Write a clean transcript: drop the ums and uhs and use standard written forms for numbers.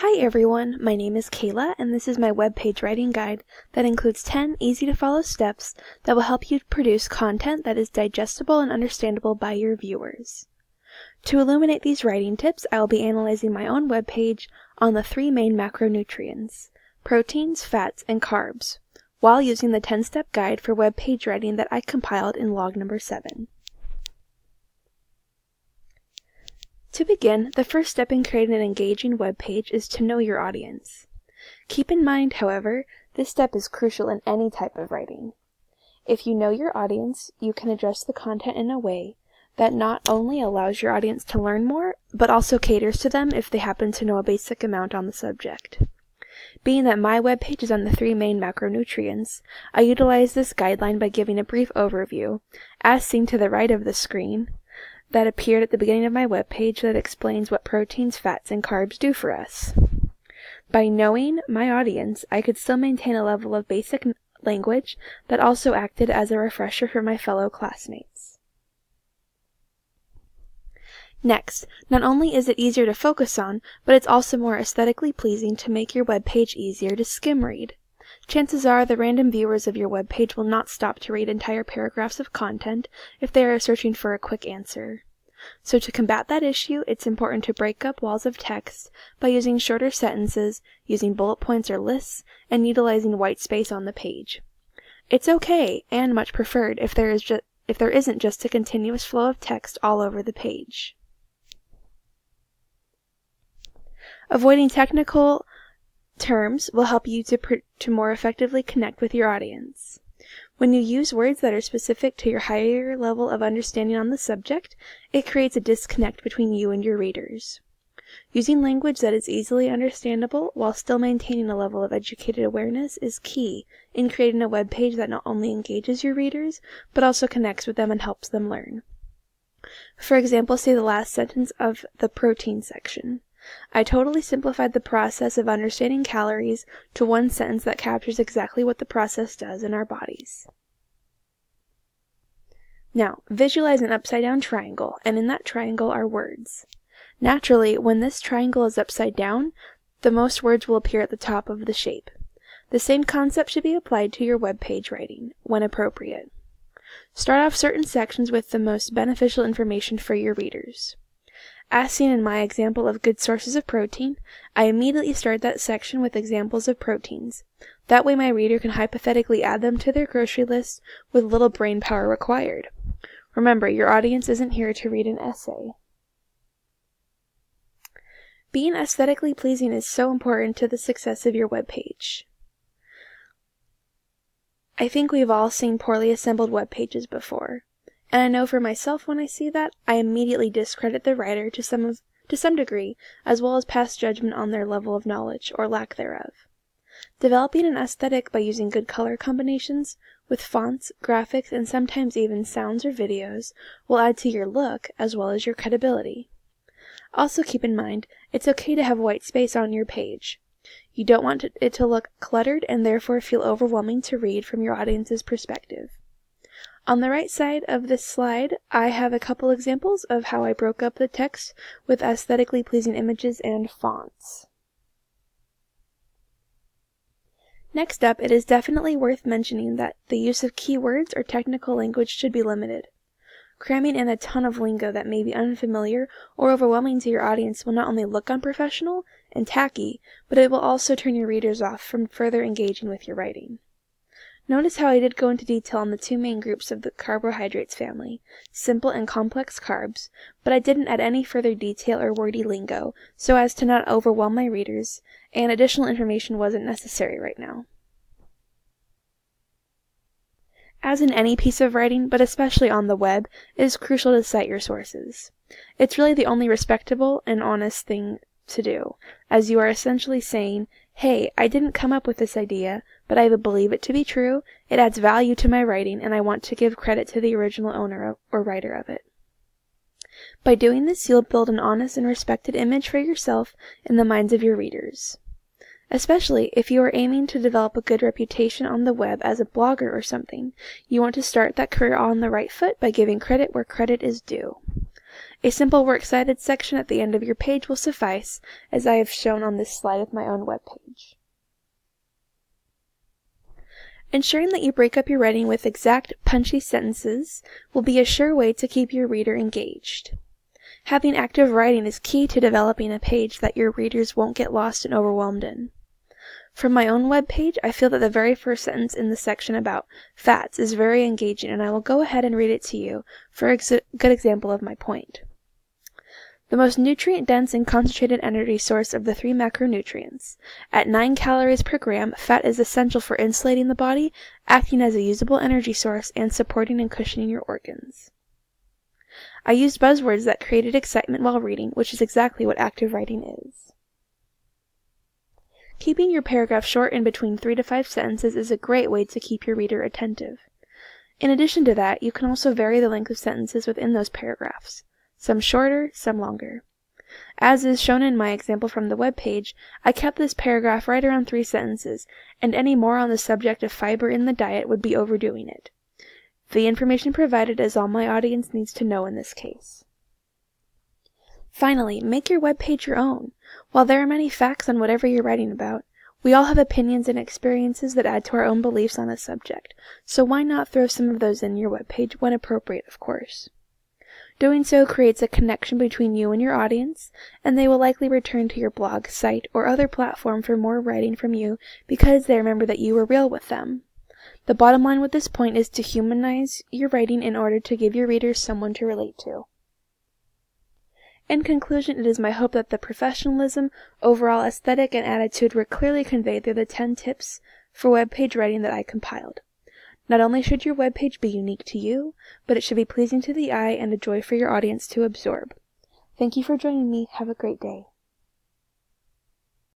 Hi everyone, my name is Kayla and this is my webpage writing guide that includes 10 easy-to-follow steps that will help you produce content that is digestible and understandable by your viewers. To illuminate these writing tips, I will be analyzing my own webpage on the 3 main macronutrients, proteins, fats, and carbs, while using the 10-step guide for webpage writing that I compiled in log number 7. To begin, the first step in creating an engaging web page is to know your audience. Keep in mind, however, this step is crucial in any type of writing. If you know your audience, you can adjust the content in a way that not only allows your audience to learn more, but also caters to them if they happen to know a basic amount on the subject. Being that my web page is on the 3 main macronutrients, I utilize this guideline by giving a brief overview, as seen to the right of the screen, that appeared at the beginning of my webpage that explains what proteins, fats, and carbs do for us. By knowing my audience, I could still maintain a level of basic language that also acted as a refresher for my fellow classmates. Next, not only is it easier to focus on, but it's also more aesthetically pleasing to make your webpage easier to skim read. Chances are the random viewers of your webpage will not stop to read entire paragraphs of content if they are searching for a quick answer. So to combat that issue, it's important to break up walls of text by using shorter sentences, using bullet points or lists, and utilizing white space on the page. It's okay, and much preferred, if there isn't just a continuous flow of text all over the page. Avoiding technical terms will help you to more effectively connect with your audience. When you use words that are specific to your higher level of understanding on the subject, it creates a disconnect between you and your readers. Using language that is easily understandable while still maintaining a level of educated awareness is key in creating a web page that not only engages your readers, but also connects with them and helps them learn. For example, say the last sentence of the protein section. I totally simplified the process of understanding calories to one sentence that captures exactly what the process does in our bodies. Now, visualize an upside-down triangle, and in that triangle are words. Naturally, when this triangle is upside down, the most words will appear at the top of the shape. The same concept should be applied to your web page writing, when appropriate. Start off certain sections with the most beneficial information for your readers. As seen in my example of good sources of protein, I immediately start that section with examples of proteins. That way my reader can hypothetically add them to their grocery list with little brain power required. Remember, your audience isn't here to read an essay. Being aesthetically pleasing is so important to the success of your web page. I think we've all seen poorly assembled web pages before. And I know for myself when I see that, I immediately discredit the writer to some degree, as well as pass judgment on their level of knowledge, or lack thereof. Developing an aesthetic by using good color combinations, with fonts, graphics, and sometimes even sounds or videos, will add to your look, as well as your credibility. Also keep in mind, it's okay to have white space on your page. You don't want it to look cluttered and therefore feel overwhelming to read from your audience's perspective. On the right side of this slide, I have a couple examples of how I broke up the text with aesthetically pleasing images and fonts. Next up, it is definitely worth mentioning that the use of keywords or technical language should be limited. Cramming in a ton of lingo that may be unfamiliar or overwhelming to your audience will not only look unprofessional and tacky, but it will also turn your readers off from further engaging with your writing. Notice how I did go into detail on the 2 main groups of the carbohydrates family, simple and complex carbs, but I didn't add any further detail or wordy lingo so as to not overwhelm my readers, and additional information wasn't necessary right now. As in any piece of writing, but especially on the web, it is crucial to cite your sources. It's really the only respectable and honest thing to do, as you are essentially saying, hey, I didn't come up with this idea, but I believe it to be true, it adds value to my writing, and I want to give credit to the original owner or writer of it. By doing this, you'll build an honest and respected image for yourself in the minds of your readers. Especially if you are aiming to develop a good reputation on the web as a blogger or something, you want to start that career on the right foot by giving credit where credit is due. A simple Works Cited section at the end of your page will suffice, as I have shown on this slide with my own webpage. Ensuring that you break up your writing with exact, punchy sentences will be a sure way to keep your reader engaged. Having active writing is key to developing a page that your readers won't get lost and overwhelmed in. From my own webpage, I feel that the very first sentence in the section about fats is very engaging, and I will go ahead and read it to you for a good example of my point. The most nutrient-dense and concentrated energy source of the 3 macronutrients. At 9 calories per gram, fat is essential for insulating the body, acting as a usable energy source, and supporting and cushioning your organs. I used buzzwords that created excitement while reading, which is exactly what active writing is. Keeping your paragraph short in between 3 to 5 sentences is a great way to keep your reader attentive. In addition to that, you can also vary the length of sentences within those paragraphs. Some shorter, some longer. As is shown in my example from the webpage, I kept this paragraph right around 3 sentences, and any more on the subject of fiber in the diet would be overdoing it. The information provided is all my audience needs to know in this case. Finally, make your webpage your own. While there are many facts on whatever you're writing about, we all have opinions and experiences that add to our own beliefs on a subject, so why not throw some of those in your webpage when appropriate, of course. Doing so creates a connection between you and your audience, and they will likely return to your blog, site, or other platform for more writing from you because they remember that you were real with them. The bottom line with this point is to humanize your writing in order to give your readers someone to relate to. In conclusion, it is my hope that the professionalism, overall aesthetic, and attitude were clearly conveyed through the 10 tips for webpage writing that I compiled. Not only should your webpage be unique to you, but it should be pleasing to the eye and a joy for your audience to absorb. Thank you for joining me. Have a great day.